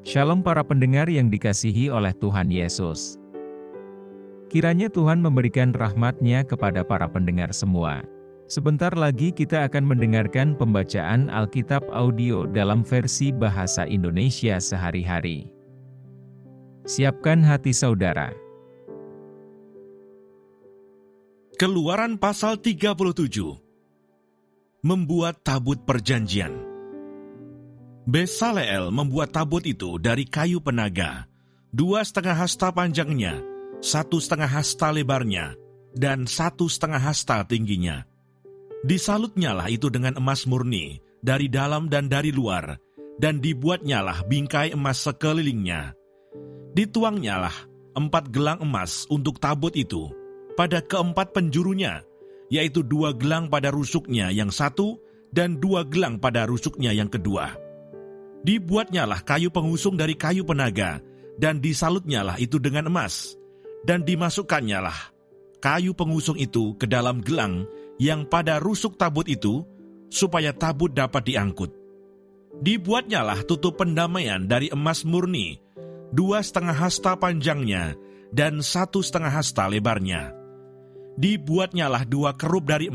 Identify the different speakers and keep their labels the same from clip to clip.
Speaker 1: Shalom para pendengar yang dikasihi oleh Tuhan Yesus. Kiranya Tuhan memberikan rahmat-Nya kepada para pendengar semua. Sebentar lagi kita akan mendengarkan pembacaan Alkitab audio dalam versi bahasa Indonesia sehari-hari. Siapkan hati saudara.
Speaker 2: Keluaran pasal 37. Membuat tabut perjanjian. Besaleel membuat tabut itu dari kayu penaga, 2,5 hasta panjangnya, 1,5 hasta lebarnya, dan 1,5 hasta tingginya. Disalutnyalah itu dengan emas murni, dari dalam dan dari luar, dan dibuatnyalah bingkai emas sekelilingnya. Dituangnyalah 4 gelang emas untuk tabut itu, pada keempat penjurunya, yaitu 2 gelang pada rusuknya yang satu, dan 2 gelang pada rusuknya yang kedua. Dibuatnyalah kayu pengusung dari kayu penaga, dan disalutnyalah itu dengan emas, dan dimasukannyalah kayu pengusung itu ke dalam gelang yang pada rusuk tabut itu, supaya tabut dapat diangkut. Dibuatnyalah tutup pendamaian dari emas murni, 2,5 hasta panjangnya, dan 1,5 hasta lebarnya. Dibuatnyalah 2 kerub dari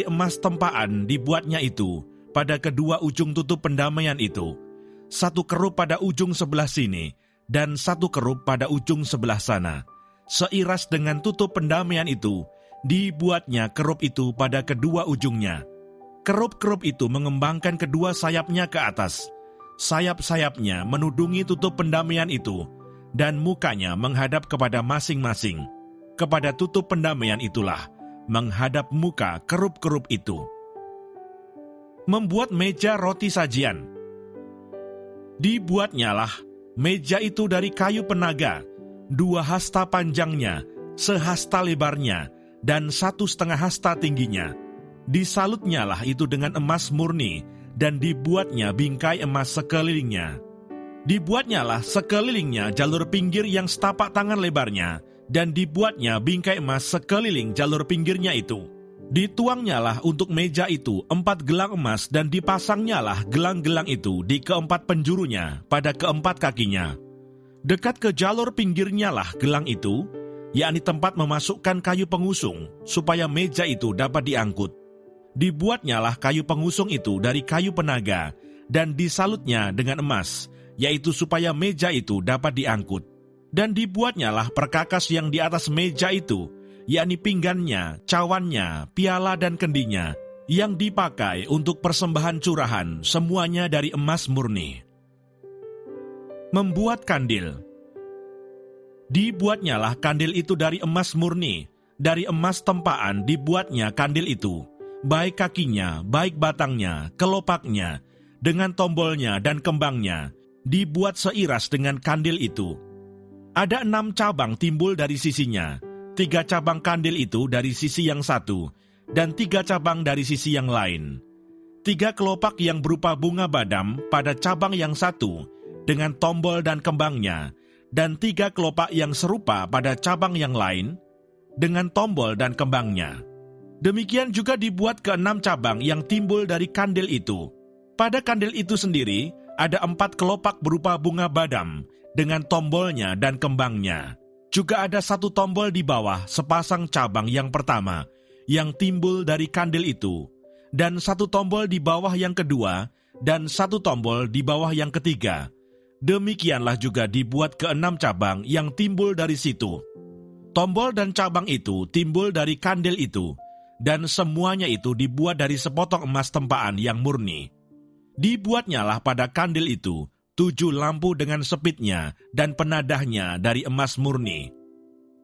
Speaker 2: emas tempaan dibuatnya itu, pada kedua ujung tutup pendamaian itu, 1 kerub pada ujung sebelah sini, dan 1 kerub pada ujung sebelah sana. Seiras dengan tutup pendamaian itu, dibuatnya kerub itu pada kedua ujungnya. Kerub-kerub itu mengembangkan kedua sayapnya ke atas. Sayap-sayapnya menudungi tutup pendamaian itu, dan mukanya menghadap kepada masing-masing. Kepada tutup pendamaian itulah, menghadap muka kerub-kerub itu. Membuat meja roti sajian. Dibuatnyalah meja itu dari kayu penaga, 2 hasta panjangnya, 1 hasta lebarnya, dan 1,5 hasta tingginya. Disalutnyalah itu dengan emas murni, dan dibuatnya bingkai emas sekelilingnya. Dibuatnyalah sekelilingnya jalur pinggir yang setapak tangan lebarnya, dan dibuatnya bingkai emas sekeliling jalur pinggirnya itu. Dituangnyalah untuk meja itu 4 gelang emas, dan dipasangnyalah gelang-gelang itu di keempat penjurunya pada keempat kakinya. Dekat ke jalur pinggirnya lah gelang itu, yakni tempat memasukkan kayu pengusung, supaya meja itu dapat diangkut. Dibuatnyalah kayu pengusung itu dari kayu penaga, dan disalutnya dengan emas, yaitu supaya meja itu dapat diangkut. Dan dibuatnyalah perkakas yang di atas meja itu, yakni pinggannya, cawannya, piala dan kendinya, yang dipakai untuk persembahan curahan, semuanya dari emas murni. Membuat kandil. Dibuatnyalah kandil itu dari emas murni, dari emas tempaan dibuatnya kandil itu, baik kakinya, baik batangnya, kelopaknya, dengan tombolnya dan kembangnya, dibuat seiras dengan kandil itu. Ada 6 cabang timbul dari sisinya, 3 cabang kandil itu dari sisi yang satu, dan 3 cabang dari sisi yang lain. 3 kelopak yang berupa bunga badam pada cabang yang satu, dengan tombol dan kembangnya, dan 3 kelopak yang serupa pada cabang yang lain, dengan tombol dan kembangnya. Demikian juga dibuat ke-6 cabang yang timbul dari kandil itu. Pada kandil itu sendiri, ada 4 kelopak berupa bunga badam, dengan tombolnya dan kembangnya. Juga ada 1 tombol di bawah sepasang cabang yang pertama, yang timbul dari kandil itu, dan 1 tombol di bawah yang kedua, dan 1 tombol di bawah yang ketiga. Demikianlah juga dibuat ke-6 cabang yang timbul dari situ. Tombol dan cabang itu timbul dari kandil itu, dan semuanya itu dibuat dari sepotong emas tempaan yang murni. Dibuatnyalah pada kandil itu 7 lampu dengan sepitnya dan penadahnya dari emas murni.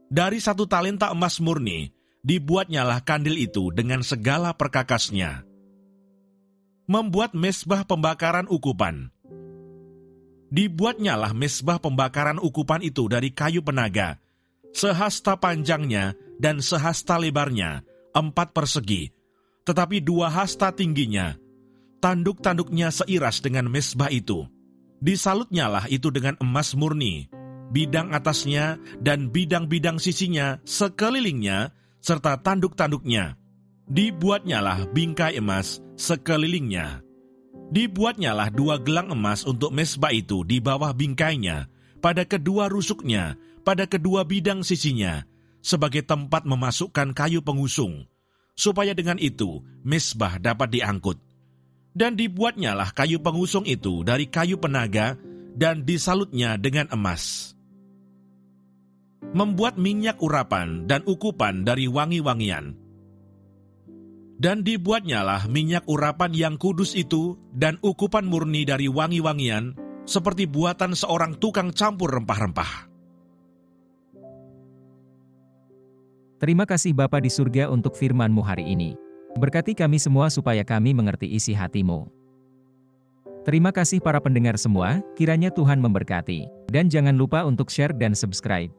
Speaker 2: Dari 1 talenta emas murni, dibuatnyalah kandil itu dengan segala perkakasnya. Membuat mezbah pembakaran ukupan. Dibuatnyalah mezbah pembakaran ukupan itu dari kayu penaga, 1 hasta panjangnya dan 1 hasta lebarnya, 4 persegi, tetapi 2 hasta tingginya. Tanduk-tanduknya seiras dengan mezbah itu. Disalutnyalah itu dengan emas murni, bidang atasnya dan bidang-bidang sisinya sekelilingnya, serta tanduk-tanduknya. Dibuatnyalah bingkai emas sekelilingnya. Dibuatnyalah 2 gelang emas untuk mezbah itu di bawah bingkainya, pada kedua rusuknya, pada kedua bidang sisinya, sebagai tempat memasukkan kayu pengusung, supaya dengan itu mezbah dapat diangkut. Dan dibuatnyalah kayu pengusung itu dari kayu penaga, dan disalutnya dengan emas. Membuat minyak urapan dan ukupan dari wangi-wangian. Dan dibuatnyalah minyak urapan yang kudus itu dan ukupan murni dari wangi-wangian, seperti buatan seorang tukang campur rempah-rempah.
Speaker 1: Terima kasih Bapa di surga untuk firman-Mu hari ini. Berkati kami semua supaya kami mengerti isi hati-Mu. Terima kasih para pendengar semua, kiranya Tuhan memberkati. Dan jangan lupa untuk share dan subscribe.